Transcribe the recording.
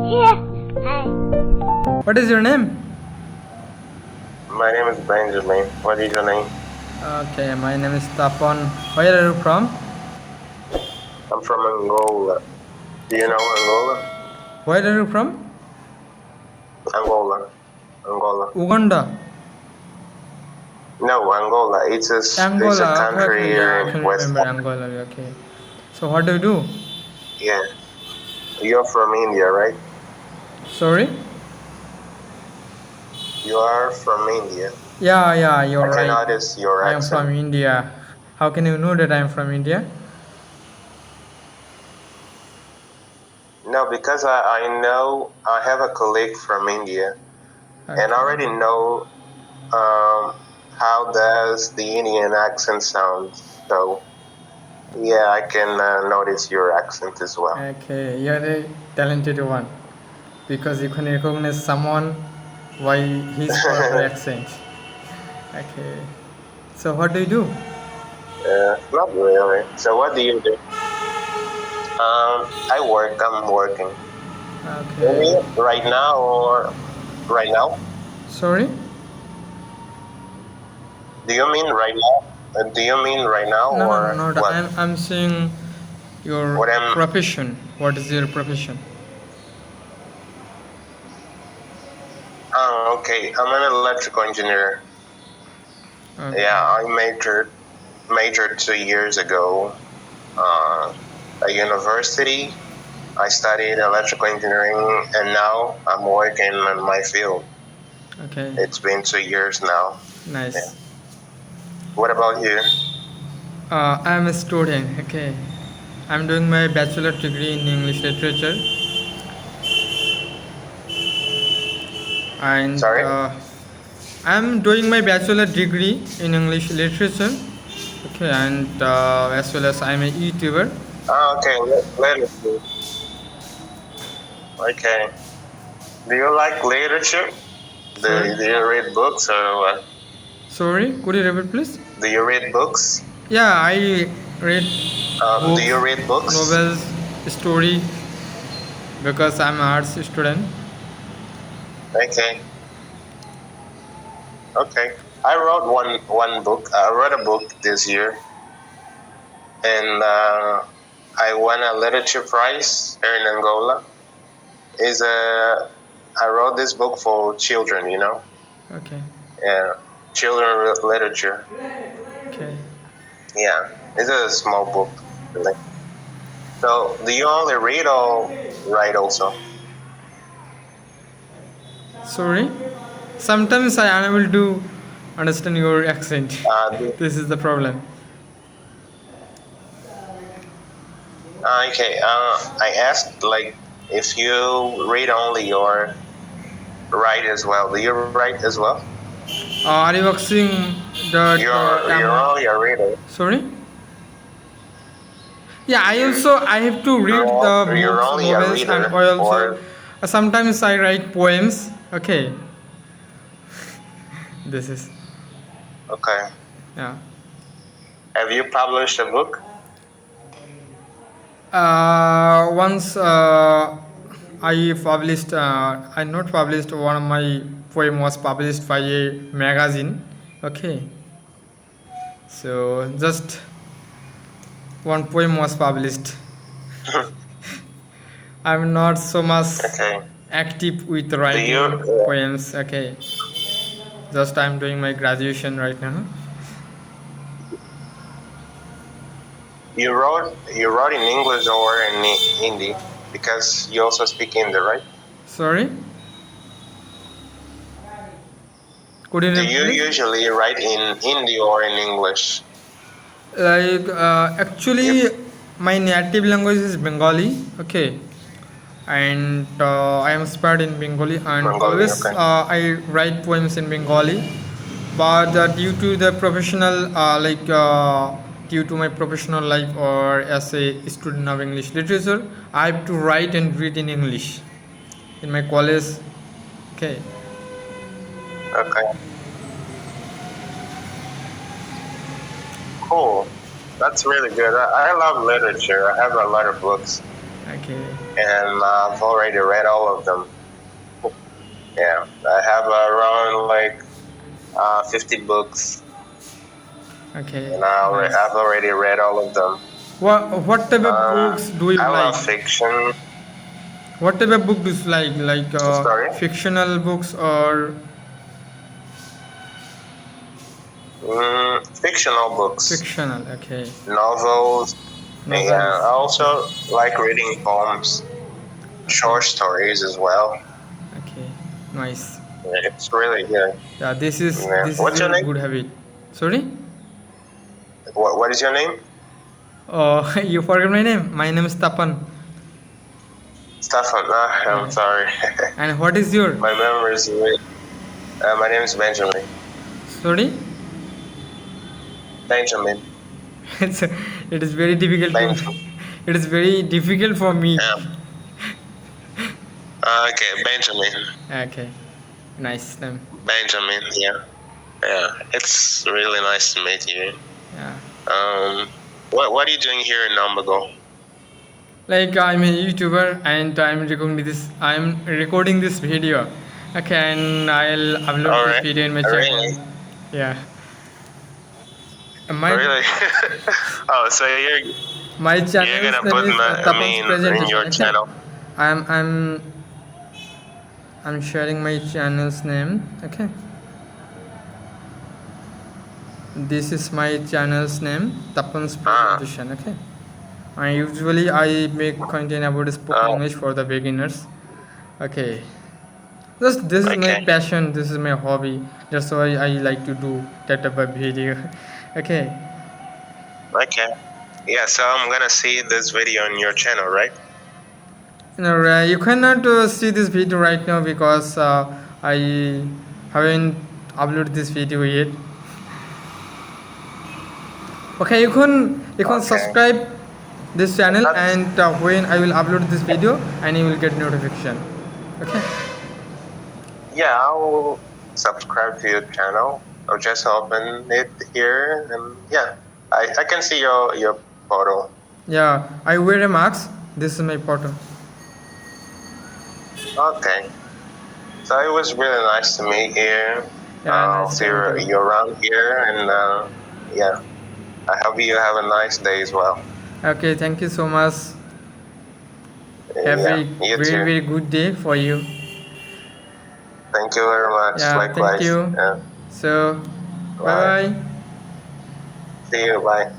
Here. Hi. What is your name? My name is Benjamin. What is your name? Okay, my name is Tapan. Where are you from? I'm from Angola. Do you know Angola? Where are you from? Angola. Angola. Uganda. No, Angola. It's a Angola. Okay, country okay, yeah, here I in can West remember Africa. Angola. Okay. So what do you do? Yeah. You're from India, right? Sorry? You are from India. Yeah, I you're can right. notice your I am from accent. India. How can you know that I am from India? No, because I know I have a colleague from India and I already Okay. know how does the Indian accent sound. So yeah, I can notice your accent as well. Okay, you're the talented one because you can recognize someone by his or her accent. Okay. So what do you do? Not really. So what do you do? I work. I'm working. You Okay. mean right now or right now? Sorry? Do you mean right now? Do you mean right now No, or not. what? I'm saying your What am? profession. What is your profession? Oh, okay. I'm an electrical engineer. Okay. Yeah, I majored 2 years ago. At university, I studied electrical engineering, and now I'm working in my field. Okay. It's been 2 years now. Yeah. Nice. What about you? I'm a student. Okay. I'm doing my bachelor degree in English literature, and Sorry? I'm doing my bachelor degree in English literature. Okay, and as well as I'm a YouTuber. Oh, okay. Let me see. Okay. Do you like literature? Sorry. Do you read books or what? Sorry. Could you repeat, please? Do you read books? Yeah, I read Do books, you read books? novels, story because I'm an arts student. Okay. Okay. I wrote one book. I wrote a book this year, and I won a literature prize here in Angola. Is a I wrote this book for children. You know, Okay. yeah, children literature. Okay. Yeah, it's a small book. Really. So, do you only read or write also? Sorry. Sometimes I am unable to understand your accent. Do, This is the problem. okay. I asked like if you read only or write as well. Do you write as well? Are you asking that You're only a reader. sorry? Yeah, I have to read the You're books, only a novels, and reader, I also or sometimes I write poems. Okay, this is okay. yeah. Have you published a book? Once I not published one of my poem was published by a magazine. Okay, so just one poem was published. I'm not so much Okay. active with Do you writing poems. Okay, just I'm doing my graduation right now. you wrote in English or in Hindi? Because you also speak Hindi, right? Sorry, could you Do repeat, you please? usually write in Hindi or in English? Like actually, my native language is Bengali. Okay, and I am expert in Bengali, and Bengali, always okay. I write poems in Bengali. But due to the professional, due to my professional life or as a student of English literature, I have to write and read in English in my college. Okay. Okay. Cool. That's really good. I love literature. I have a lot of books. Okay. and I've already read all of them. Yeah, I have around like 50 books, Okay. and Nice. I've already read all of them. What type of books do you I like? love fiction. What type of book do you like? Like Sorry, fictional books or fictional books, fictional? Okay. novels. Yeah, I Novels. Okay. also like reading poems, Okay. short stories as well. Okay. Nice. It's really good. Yeah. This is Yeah. this is What's your a name? good habit. Sorry. What is your name? Oh, you forgot my name. My name is Tapan. Stefan. I'm Yeah. sorry. And what is your? My memory is really. My name is Benjamin. Sorry. Benjamin. It's it is very difficult to. Benjamin. It is very difficult for me. Yeah. Okay, Benjamin. Okay. Nice name. Benjamin. Yeah. Yeah. It's really nice to meet you. Yeah. What are you doing here in Nambago? Like I'm a YouTuber and I'm recording this video. Okay, and I'll upload All this right. video in my Really? channel. Yeah. My Really? Oh, so my you're channel's gonna name put is me Tapan's in presentation. your Okay. channel? I'm I'm I'm sharing my channel's name. Okay. This is my channel's name, Tapan's Ah. presentation. Okay. And usually I make content about spoken Oh. English for the beginners. Okay. This is my Okay. passion. This is my hobby. That's why I like to do that type of video. Okay. Okay. Yeah. So I'm gonna see this video on your channel, right? You cannot see this video right now because I haven't uploaded this video yet. Okay, you can Okay. subscribe this channel, That's and when I will upload this video, and you will get notification. Okay. Yeah. I'll subscribe to your channel. I'll just open it here, and yeah, I can see your photo. Yeah, I wear a mask. This is my photo. Okay. So it was really nice to meet you. Yeah, I'll nice see to meet you. you around here, and yeah, I hope you have a nice day as well. Okay, thank you so much. Have Yeah, a you very too. very good day for you. Thank you very much. Yeah, thank Likewise. you. Yeah. So, bye Bye. bye. See you. Bye.